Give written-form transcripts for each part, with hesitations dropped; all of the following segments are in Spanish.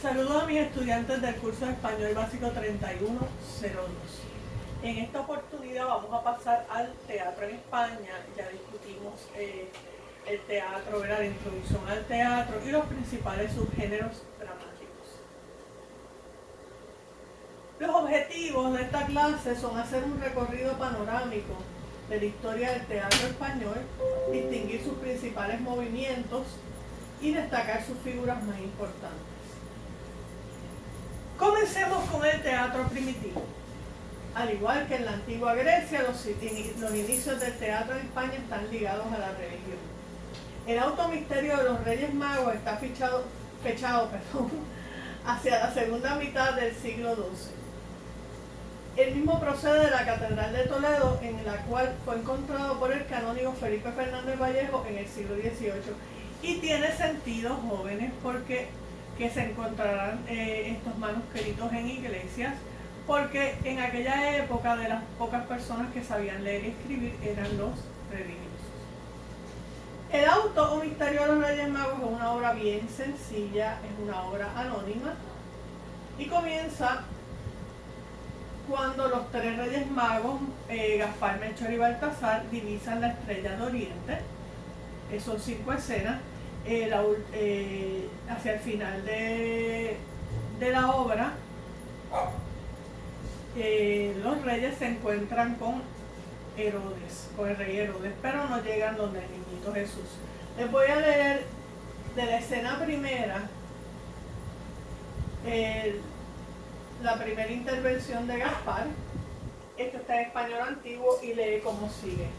Saludos a mis estudiantes del curso de Español Básico 3102. En esta oportunidad vamos a pasar al teatro en España. Ya discutimos el teatro, la introducción al teatro y los principales subgéneros dramáticos. Los objetivos de esta clase son hacer un recorrido panorámico de la historia del teatro español, distinguir sus principales movimientos y destacar sus figuras más importantes. Comencemos con el teatro primitivo. Al igual que en la antigua Grecia, los inicios del teatro en España están ligados a la religión. El automisterio de los Reyes Magos está fechado hacia la segunda mitad del siglo XII. El mismo procede de la Catedral de Toledo, en la cual fue encontrado por el canónigo Felipe Fernández Vallejo en el siglo XVIII. Y tiene sentido, jóvenes, porque que se encontrarán estos manuscritos en iglesias, porque en aquella época de las pocas personas que sabían leer y escribir eran los religiosos. El auto o misterio de los Reyes Magos es una obra bien sencilla, es una obra anónima y comienza cuando los tres Reyes Magos, Gaspar, Melchor y Baltasar, divisan la estrella de Oriente. Son 5 escenas. Hacia el final de la obra, los reyes se encuentran con Herodes, con el rey Herodes, pero no llegan donde el niñito Jesús. Les voy a leer de la escena primera, la primera intervención de Gaspar. Esto está en español antiguo y lee como sigue.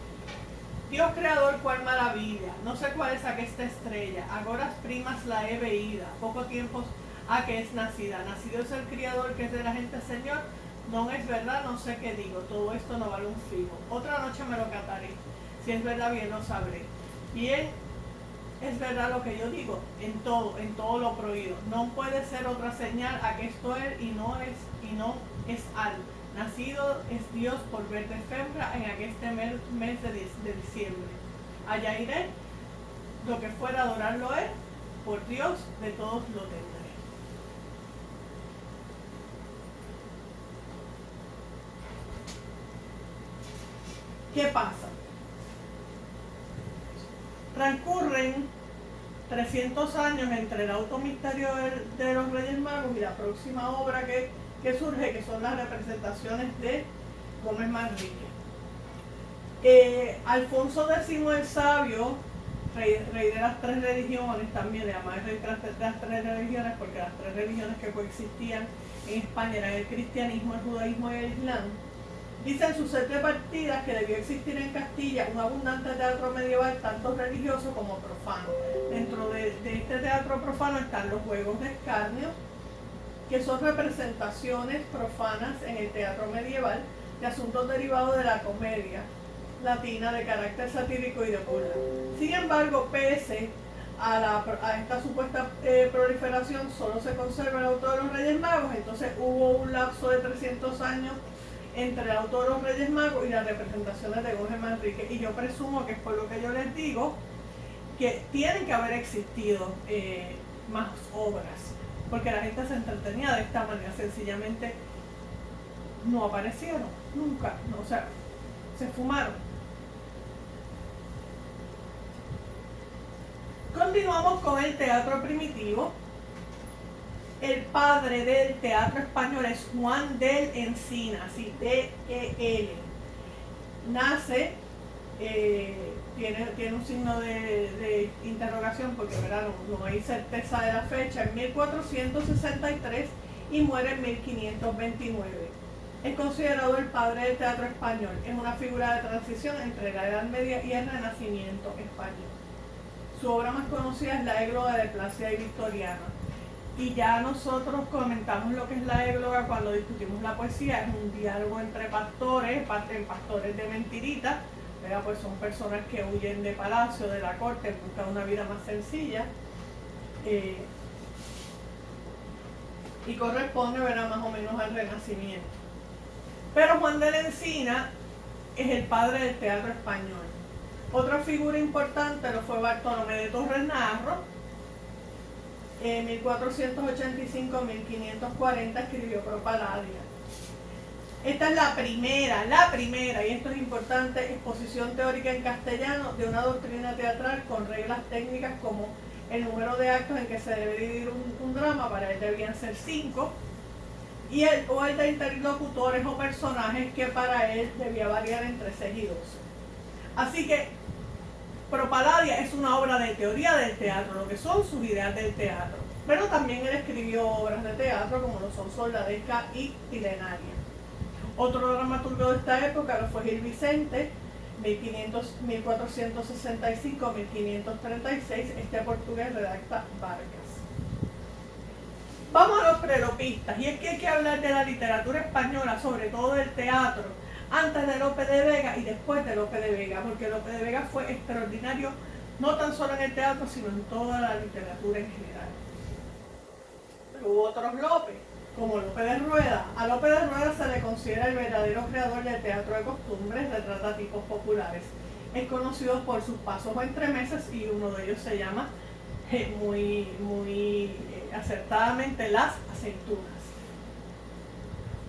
Dios creador, cuál maravilla, no sé cuál es aquesta estrella, agoras primas la he veída, poco tiempo a que es nacida, nacido es el criador que es de la gente Señor, no es verdad, no sé qué digo, todo esto no vale un figo, otra noche me lo cataré, si es verdad bien lo sabré, bien es verdad lo que yo digo, en todo lo prohibido, no puede ser otra señal a que esto es y no es al. Nacido es Dios por verde fembra en aqueste mes de diciembre. Allá iré, lo que fuera adorarlo es, por Dios de todos lo tendré. ¿Qué pasa? Transcurren 300 años entre el automisterio de los Reyes Magos y la próxima obra que surge, que son las representaciones de Gómez Manrique. Alfonso X el Sabio, rey de las tres religiones, también le llaman rey de las tres religiones porque las tres religiones que coexistían en España eran el cristianismo, el judaísmo y el islam. Dice en sus 7 partidas que debió existir en Castilla un abundante teatro medieval, tanto religioso como profano. Dentro de este teatro profano están los juegos de escarnio, que son representaciones profanas en el teatro medieval de asuntos derivados de la comedia latina de carácter satírico y de burla. Sin embargo, pese a esta supuesta proliferación, solo se conserva el auto de los Reyes Magos. Entonces hubo un lapso de 300 años entre el auto de los Reyes Magos y las representaciones de Gómez Manrique, y yo presumo que es por lo que yo les digo que tienen que haber existido más obras, porque la gente se entretenía de esta manera, sencillamente no aparecieron, nunca, no, o sea, se fumaron. Continuamos con el teatro primitivo. El padre del teatro español es Juan del Encina, así D-E-L. Nace, tiene un signo de interrogación porque no hay certeza de la fecha, en 1463 y muere en 1529. Es considerado el padre del teatro español. Es una figura de transición entre la Edad Media y el Renacimiento español. Su obra más conocida es la égloga de Plácida y Victoriana. Y ya nosotros comentamos lo que es la égloga cuando discutimos la poesía. Es un diálogo entre pastores de mentirita, ¿verdad? Pues son personas que huyen de palacio, de la corte, en busca de una vida más sencilla. Y corresponde, ¿verdad?, más o menos al Renacimiento. Pero Juan de la Encina es el padre del teatro español. Otra figura importante lo fue Bartolomé de Torres Narro, En 1485-1540 escribió Propaladia. Esta es la primera, y esto es importante, exposición teórica en castellano de una doctrina teatral con reglas técnicas como el número de actos en que se debe dividir un drama. Para él debían ser 5, o el de interlocutores o personajes, que para él debía variar entre 6 y 12. Así que Propaladia es una obra de teoría del teatro, lo que son sus ideas del teatro. Pero también él escribió obras de teatro como lo son Soldadesca y Tilenaria. Otro dramaturgo de esta época lo fue Gil Vicente, 1465-1536. Este portugués redacta Vargas. Vamos a los prelopistas, y es que hay que hablar de la literatura española, sobre todo del teatro, antes de Lope de Vega y después de Lope de Vega, porque Lope de Vega fue extraordinario no tan solo en el teatro, sino en toda la literatura en general. Pero hubo otros López, como Lope de Rueda. A Lope de Rueda se le considera el verdadero creador del teatro de costumbres, retrata tipos populares. Es conocido por sus pasos o entremeses, y uno de ellos se llama muy acertadamente Las Aceitunas.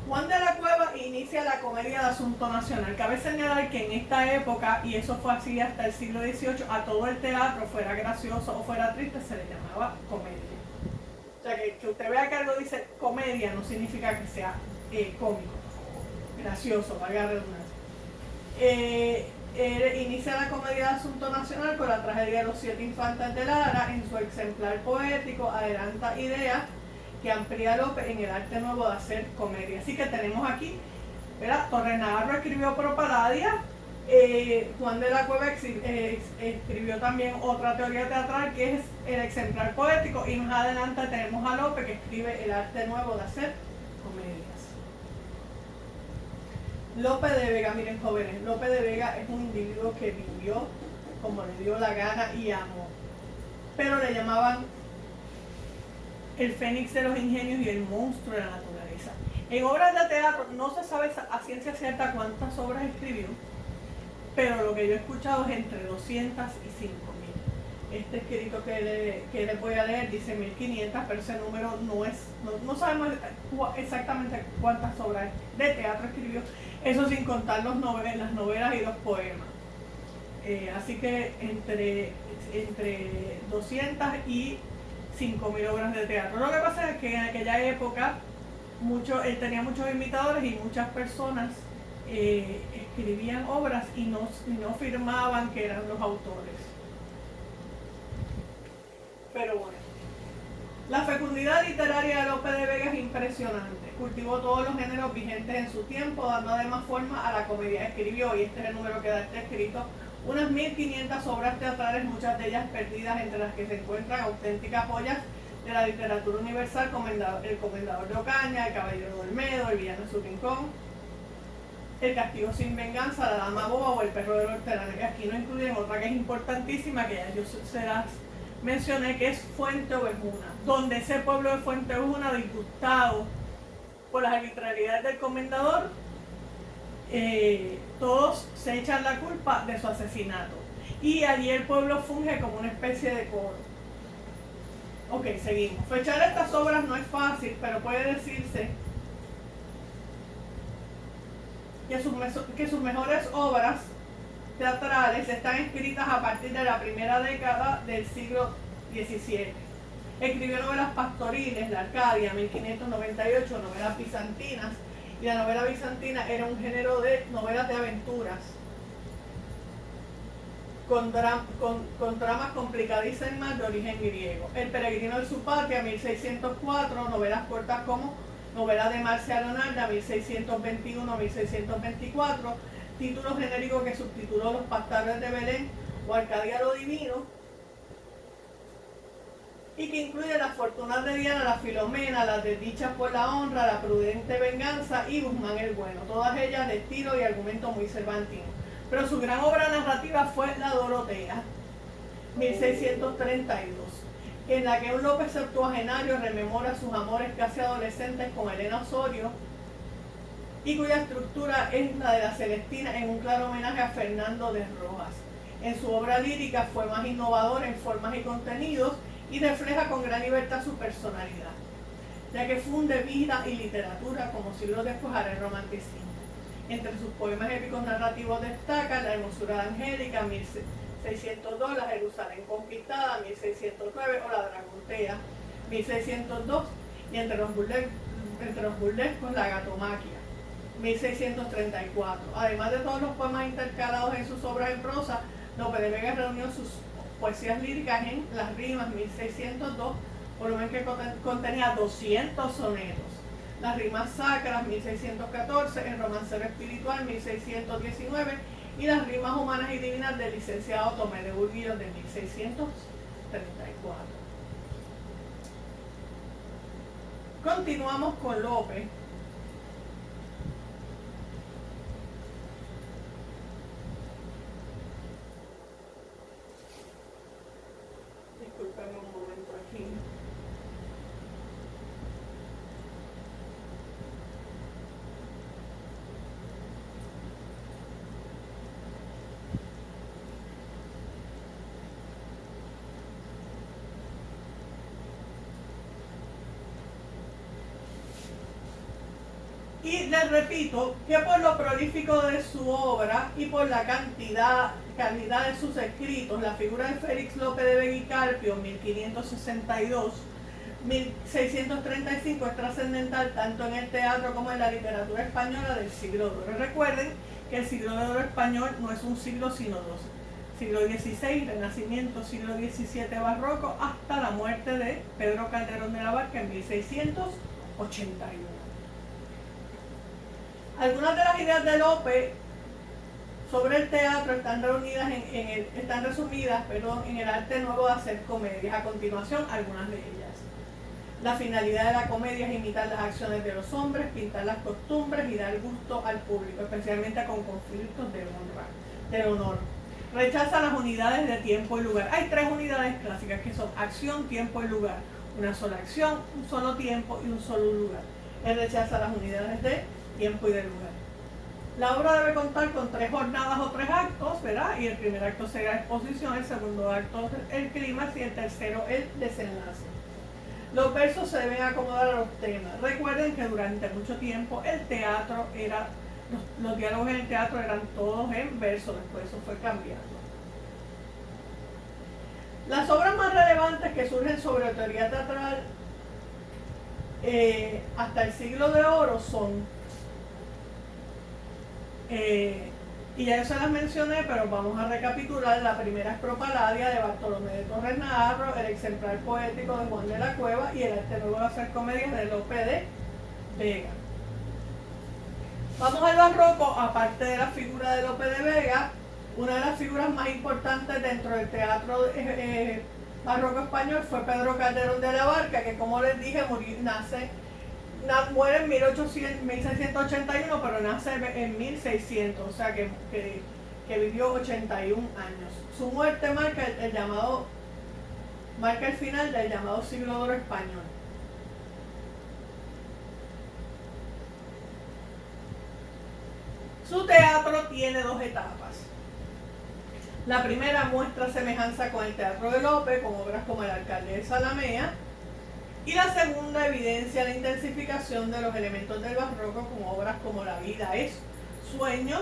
Juan de la Cueva inicia la comedia de asunto nacional. Cabe señalar que en esta época, y eso fue así hasta el siglo XVIII, a todo el teatro, fuera gracioso o fuera triste, se le llamaba comedia. O sea, que usted vea que algo dice comedia no significa que sea cómico, gracioso, valga la redundancia. Inicia la comedia de asunto nacional con la tragedia de los 7 infantes de Lara. En su ejemplar poético adelanta ideas que amplía Lope en el arte nuevo de hacer comedia. Así que tenemos aquí, ¿verdad? Torres Navarro escribió Propaladia, Juan de la Cueva escribió también otra teoría teatral que es el exemplar poético, y más adelante tenemos a Lope, que escribe el arte nuevo de hacer comedias. Lope de Vega, miren jóvenes, Lope de Vega es un individuo que vivió como le dio la gana y amó, pero le llamaban el fénix de los ingenios y el monstruo de la naturaleza. En obras de teatro no se sabe a ciencia cierta cuántas obras escribió, pero lo que yo he escuchado es entre 200 y 5000. Este escrito que les voy a leer dice 1500, pero ese número no sabemos exactamente cuántas obras de teatro escribió, eso sin contar las novelas y los poemas. Así que entre 200 y 5000 obras de teatro. Lo que pasa es que en aquella época él tenía muchos imitadores, y muchas personas escribían obras y no firmaban que eran los autores. Pero bueno, la fecundidad literaria de Lope de Vega es impresionante. Cultivó todos los géneros vigentes en su tiempo, dando además forma a la comedia. Escribió, y este es el número que da este escrito, unas 1500 obras teatrales, muchas de ellas perdidas, entre las que se encuentran auténticas joyas de la literatura universal: El Comendador de Ocaña, El Caballero de Olmedo, El Villano en su Rincón, El Castigo sin Venganza, La Dama Boba o El Perro del Hortelano. Y aquí no incluyen otra que es importantísima, que ya yo se las mencioné, que es Fuente Ovejuna, donde ese pueblo de Fuente Ovejuna, disgustado por las arbitrariedades del comendador, todos se echan la culpa de su asesinato, y allí el pueblo funge como una especie de coro. Ok, seguimos. Fechar estas obras no es fácil, pero puede decirse que sus mejores obras teatrales están escritas a partir de la primera década del siglo XVII. Escribió novelas pastoriles, La Arcadia, 1598, novelas bizantinas, y la novela bizantina era un género de novelas de aventuras con tramas complicadísimas de origen griego. El Peregrino de su Patria, 1604, novelas cortas como Novela de Marcia Leonarda, 1621-1624, títulos genéricos que subtituló Los Pastores de Belén o Arcadia lo Divino, y que incluye Las Fortunas de Diana, La Filomena, Las Desdichas por la Honra, La Prudente Venganza y Guzmán el Bueno, todas ellas de estilo y argumento muy cervantino. Pero su gran obra narrativa fue La Dorotea, 1632, en la que un López septuagenario rememora sus amores casi adolescentes con Elena Osorio, y cuya estructura es la de la Celestina, en un claro homenaje a Fernando de Rojas. En su obra lírica fue más innovador en formas y contenidos, y refleja con gran libertad su personalidad, ya que funde vida y literatura como siglos después hará el romanticismo. Entre sus poemas épicos narrativos destaca La hermosura de Angélica, 1602, La Jerusalén conquistada, 1609, o La Dragontea, 1602, y entre los burlescos La Gatomaquia, 1634. Además de todos los poemas intercalados en sus obras en prosa, Lope de Vega reunió sus poesías líricas en Las Rimas, 1602, volumen que contenía 200 sonetos. Las Rimas Sacras, 1614, El Romancero Espiritual, 1619, y Las Rimas Humanas y Divinas del licenciado Tomé de Burguillos, de 1634. Continuamos con Lope. Disculpenme un momento aquí. Y les repito que por lo prolífico de su obra y por la calidad de sus escritos, la figura de Félix Lope de Vega y Carpio, 1562-1635, es trascendental tanto en el teatro como en la literatura española del siglo de oro. Recuerden que el siglo de oro español no es un siglo sino dos. Siglo XVI, Renacimiento, siglo XVII, Barroco, hasta la muerte de Pedro Calderón de la Barca en 1681. Algunas de las ideas de Lope sobre el teatro están resumidas en el arte nuevo de hacer comedias. A continuación, algunas de ellas. La finalidad de la comedia es imitar las acciones de los hombres, pintar las costumbres y dar gusto al público, especialmente con conflictos de honor. Rechaza las unidades de tiempo y lugar. Hay tres unidades clásicas que son acción, tiempo y lugar. Una sola acción, un solo tiempo y un solo lugar. Él rechaza las unidades de tiempo y de lugar. La obra debe contar con 3 jornadas o 3 actos, ¿verdad? Y el primer acto será la exposición, el segundo acto el clímax y el tercero el desenlace. Los versos se deben acomodar a los temas. Recuerden que durante mucho tiempo el teatro era, los diálogos en el teatro eran todos en verso, después eso fue cambiando. Las obras más relevantes que surgen sobre teoría teatral hasta el siglo de oro son y ya yo se las mencioné, pero vamos a recapitular. La primera es Propaladia, de Bartolomé de Torres Naharro, El exemplar poético, de Juan de la Cueva, y El arte nuevo de hacer comedias, de Lope de Vega. Vamos al barroco. Aparte de la figura de Lope de Vega, una de las figuras más importantes dentro del teatro barroco español fue Pedro Calderón de la Barca, que, como les dije, muere en 1681, pero nace en 1600, o sea que vivió 81 años. Su muerte marca el final del llamado siglo de oro español. Su teatro tiene 2 etapas. La primera muestra semejanza con el teatro de Lope, con obras como El alcalde de Zalamea, y la segunda evidencia la intensificación de los elementos del barroco con obras como La vida es sueño.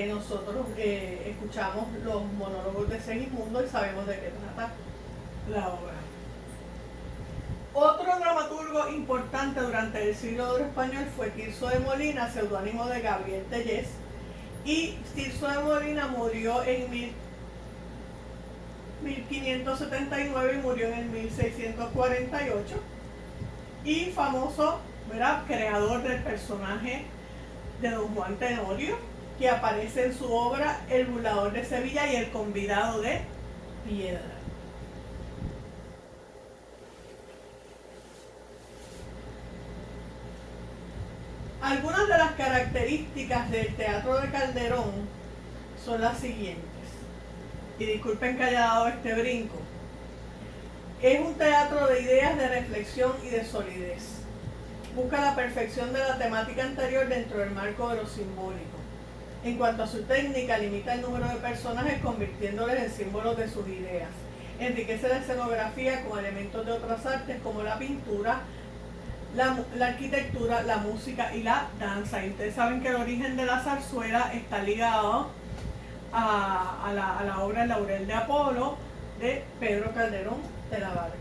Nosotros escuchamos los monólogos de Segismundo y sabemos de qué trata la obra. Otro dramaturgo importante durante el siglo de oro español fue Tirso de Molina, seudónimo de Gabriel Tellez, y Tirso de Molina murió en 1579 y murió en el 1648, y famoso, ¿verdad?, creador del personaje de Don Juan Tenorio, que aparece en su obra El burlador de Sevilla y El convidado de Piedra. Algunas de las características del teatro de Calderón son las siguientes. Y disculpen que haya dado este brinco. Es un teatro de ideas, de reflexión y de solidez. Busca la perfección de la temática anterior dentro del marco de lo simbólico. En cuanto a su técnica, limita el número de personajes convirtiéndoles en símbolos de sus ideas. enriquece la escenografía con elementos de otras artes como la pintura, la arquitectura, la música y la danza. Y ustedes saben que el origen de la zarzuela está ligado a la obra El Laurel de Apolo de Pedro Calderón de la Barca.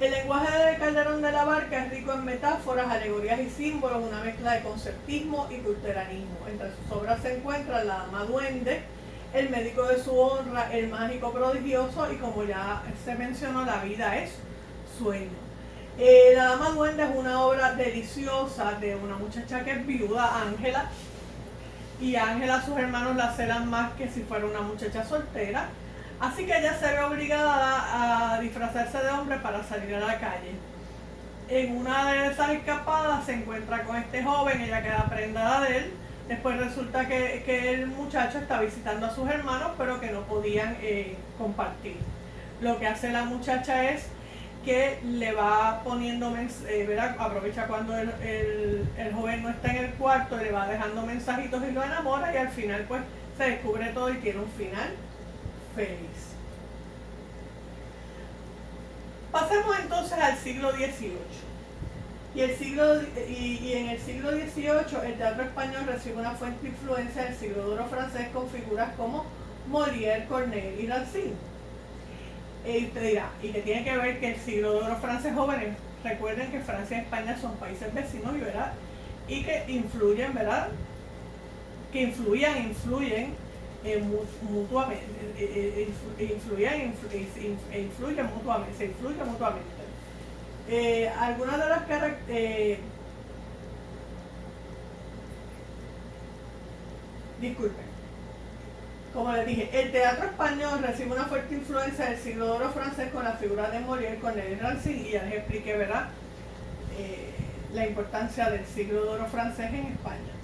El lenguaje de Calderón de la Barca es rico en metáforas, alegorías y símbolos, una mezcla de conceptismo y culteranismo. Entre sus obras se encuentran La Dama Duende, El médico de su honra, El mágico prodigioso y, como ya se mencionó, La vida es sueño. La Dama Duende es una obra deliciosa de una muchacha que es viuda, Ángela, y Ángela, sus hermanos la celan más que si fuera una muchacha soltera. Así que ella se ve obligada a disfrazarse de hombre para salir a la calle. En una de esas escapadas se encuentra con este joven, ella queda prendada de él. Después resulta que el muchacho está visitando a sus hermanos, pero que no podían compartir. Lo que hace la muchacha es que le va poniendo, aprovecha cuando el joven no está en el cuarto, le va dejando mensajitos y lo enamora, y al final pues se descubre todo y tiene un final feliz. Pasemos entonces al siglo XVIII. Y en el siglo XVIII el teatro español recibe una fuerte influencia del siglo de oro francés con figuras como Molière, Corneille y Racine. Y usted dirá, ¿y qué tiene que ver que el siglo de oro francés? Jóvenes, recuerden que Francia y España son países vecinos, ¿verdad? Y que influyen, ¿verdad? Que influyen mutuamente, se influyen mutuamente. Algunas de las características, disculpen, como les dije, el teatro español recibe una fuerte influencia del siglo de oro francés con las figuras de Molière, Corneille y Racine, y ya les expliqué, ¿verdad?, la importancia del siglo de oro francés en España.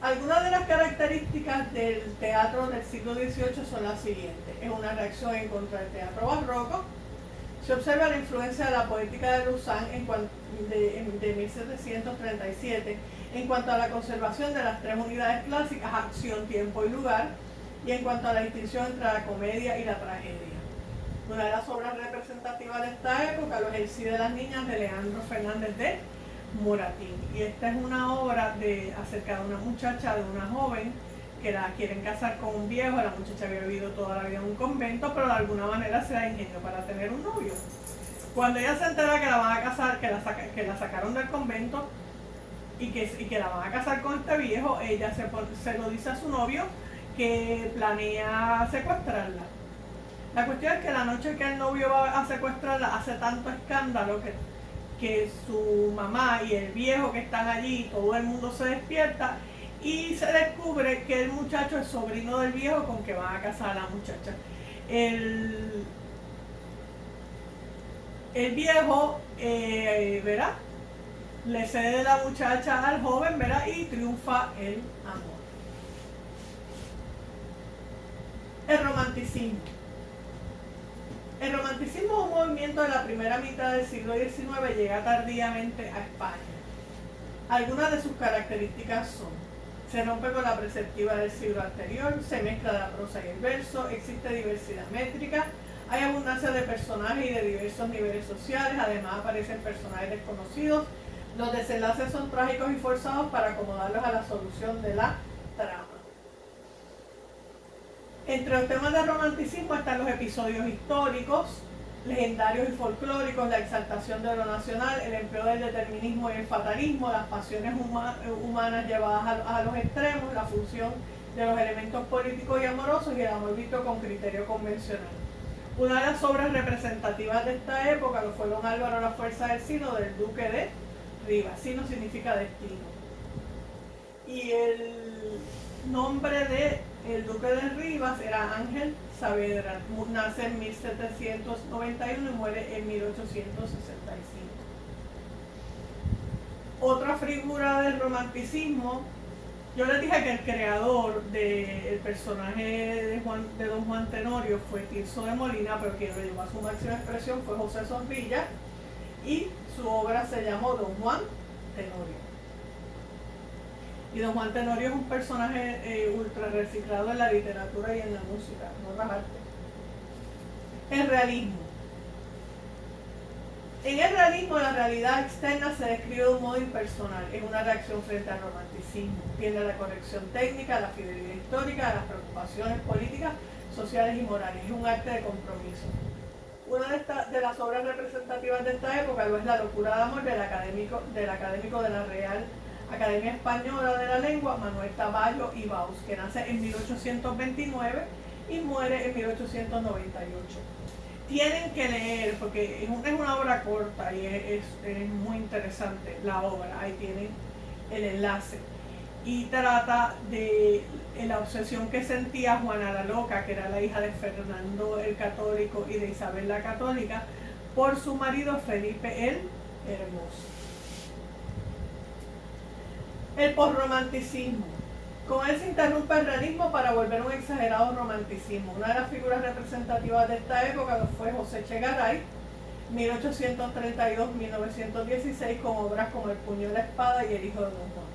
Algunas de las características del teatro del siglo XVIII son las siguientes. Es una reacción en contra del teatro barroco. Se observa la influencia de la poética de Lausanne de 1737 en cuanto a la conservación de las tres unidades clásicas, acción, tiempo y lugar, y en cuanto a la distinción entre la comedia y la tragedia. Una de las obras representativas de esta época, Los El Cid de las Niñas, de Leandro Fernández de Moratín. Y esta es una obra acerca de una muchacha, de una joven que la quieren casar con un viejo. La muchacha había vivido toda la vida en un convento, pero de alguna manera se da ingenio para tener un novio. Cuando ella se entera que la van a casar, que la sacaron del convento y que la van a casar con este viejo, ella se lo dice a su novio, que planea secuestrarla. La cuestión es que la noche que el novio va a secuestrarla hace tanto escándalo que su mamá y el viejo que están allí, todo el mundo se despierta y se descubre que el muchacho es sobrino del viejo con que van a casar a la muchacha. El viejo, ¿verdad?, le cede la muchacha al joven, ¿verdad?, y triunfa el amor. El romanticismo. El romanticismo es un movimiento de la primera mitad del siglo XIX, llega tardíamente a España. Algunas de sus características son: se rompe con la perspectiva del siglo anterior, se mezcla la prosa y el verso, existe diversidad métrica, hay abundancia de personajes y de diversos niveles sociales, además aparecen personajes desconocidos, los desenlaces son trágicos y forzados para acomodarlos a la solución de la trama. Entre los temas del romanticismo están los episodios históricos, legendarios y folclóricos, la exaltación de lo nacional, el empleo del determinismo y el fatalismo, las pasiones humanas llevadas a los extremos, la fusión de los elementos políticos y amorosos y el amor visto con criterio convencional. Una de las obras representativas de esta época lo fue Don Álvaro, La fuerza del Sino, del Duque de Rivas. Sino significa destino. Y el nombre de el Duque de Rivas era Ángel Saavedra. Nace en 1791 y muere en 1865. Otra figura del romanticismo, yo les dije que el creador del personaje de Don Juan Tenorio fue Tirso de Molina, pero quien lo llevó a su máxima expresión fue José Zorrilla, y su obra se llamó Don Juan Tenorio. Y don Juan Tenorio es un personaje ultra reciclado en la literatura y en la música, en otras artes. El realismo. En el realismo, la realidad externa se describe de un modo impersonal. Es una reacción frente al romanticismo. Tiene la corrección técnica, la fidelidad histórica, las preocupaciones políticas, sociales y morales. Es un arte de compromiso. Una de las obras representativas de esta época lo es La locura de amor del académico de la Real Academia Española de la Lengua, Manuel Tamayo y Baus, que nace en 1829 y muere en 1898. Tienen que leer, porque es una obra corta y es muy interesante la obra, ahí tienen el enlace. Y trata de la obsesión que sentía Juana la Loca, que era la hija de Fernando el Católico y de Isabel la Católica, por su marido Felipe el Hermoso. El posromanticismo. Con él se interrumpe el realismo para volver un exagerado romanticismo. Una de las figuras representativas de esta época fue José Echegaray, 1832-1916, con obras como El puño y la espada y El hijo de Don Juan.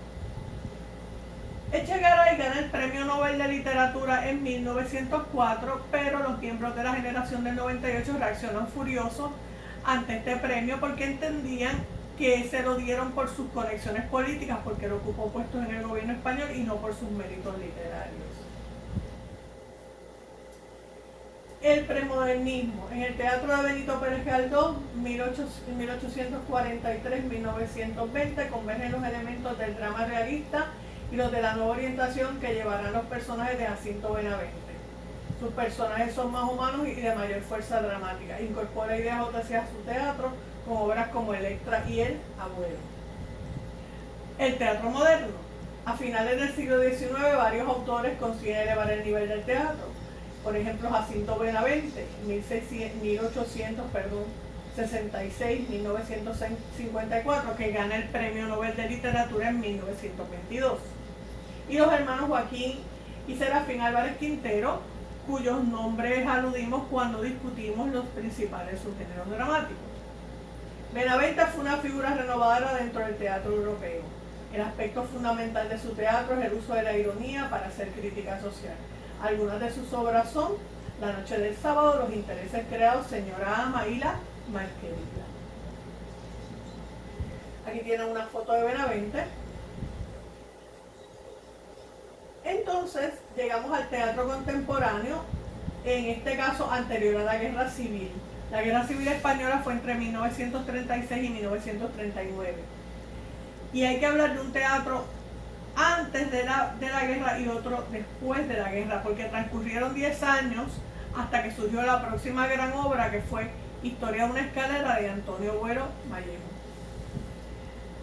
Echegaray gana el Premio Nobel de Literatura en 1904, pero los miembros de la generación del 98 reaccionan furiosos ante este premio porque entendían que se lo dieron por sus conexiones políticas, porque él ocupó puestos en el gobierno español y no por sus méritos literarios. El premodernismo. En el teatro de Benito Pérez Galdós, 1843-1920, convergen los elementos del drama realista y los de la nueva orientación que llevarán los personajes de Jacinto Benavente. Sus personajes son más humanos y de mayor fuerza dramática. Incorpora ideas hacia su teatro con obras como Electra y El abuelo. El teatro moderno. A finales del siglo XIX, varios autores consiguen elevar el nivel del teatro. Por ejemplo, Jacinto Benavente, 1866-1954, que gana el Premio Nobel de Literatura en 1922. Y los hermanos Joaquín y Serafín Álvarez Quintero, cuyos nombres aludimos cuando discutimos los principales subgéneros dramáticos. Benavente fue una figura renovadora dentro del teatro europeo. El aspecto fundamental de su teatro es el uso de la ironía para hacer crítica social. Algunas de sus obras son La noche del sábado, Los intereses creados, Señora Ama y La Malquerida. Aquí tienen una foto de Benavente. Entonces llegamos al teatro contemporáneo, en este caso anterior a la Guerra Civil. La Guerra Civil Española fue entre 1936 y 1939. Y hay que hablar de un teatro antes de la guerra y otro después de la guerra, porque transcurrieron 10 años hasta que surgió la próxima gran obra, que fue Historia de una escalera, de Antonio Buero Vallejo.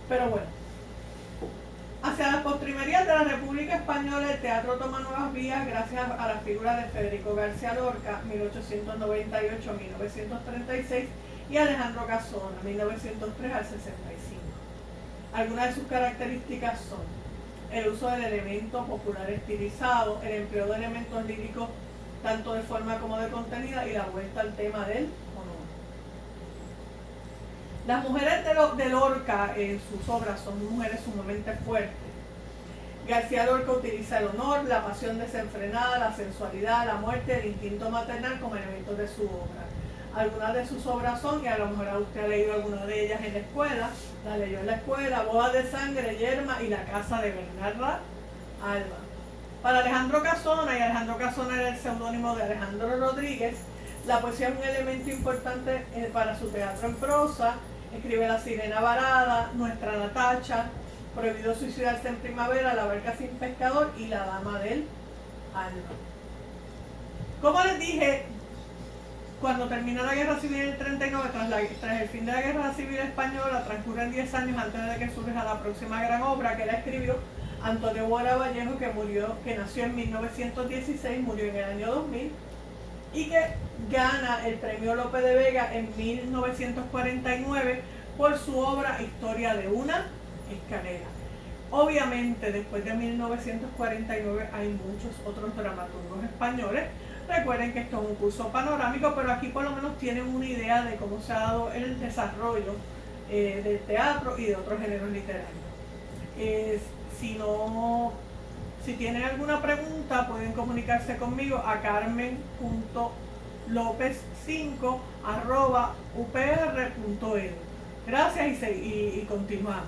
Pero bueno, hacia las postrimerías de la República Española, el teatro toma nuevas vías gracias a la figura de Federico García Lorca, 1898-1936, y Alejandro Casona, 1903 al 65. Algunas de sus características son el uso del elemento popular estilizado, el empleo de elementos líricos tanto de forma como de contenido y la vuelta al tema del honor. Las mujeres de Lorca en sus obras son mujeres sumamente fuertes. García Lorca utiliza el honor, la pasión desenfrenada, la sensualidad, la muerte, el instinto maternal como elementos de su obra. Algunas de sus obras son, y a lo mejor usted ha leído alguna de ellas en la escuela, la leyó en la escuela, Boda de Sangre, Yerma y La Casa de Bernarda Alba. Para Alejandro Casona, y Alejandro Casona era el seudónimo de Alejandro Rodríguez, la poesía es un elemento importante para su teatro en prosa. Escribe La Sirena Varada, Nuestra Natacha, Prohibido suicidarse en primavera, La barca sin pescador y La Dama del Alba. Como les dije, cuando terminó la Guerra Civil en el 39, tras el fin de la Guerra Civil Española, transcurren 10 años antes de que surja la próxima gran obra que él escribió, Antonio Buero Vallejo, que nació en 1916, murió en el año 2000, y que gana el Premio Lope de Vega en 1949 por su obra Historia de una escalera. Obviamente, después de 1949 hay muchos otros dramaturgos españoles. Recuerden que esto es un curso panorámico, pero aquí por lo menos tienen una idea de cómo se ha dado el desarrollo del teatro y de otros géneros literarios. si tienen alguna pregunta, pueden comunicarse conmigo a carmen.lopez5@upr.edu. Gracias y continuamos.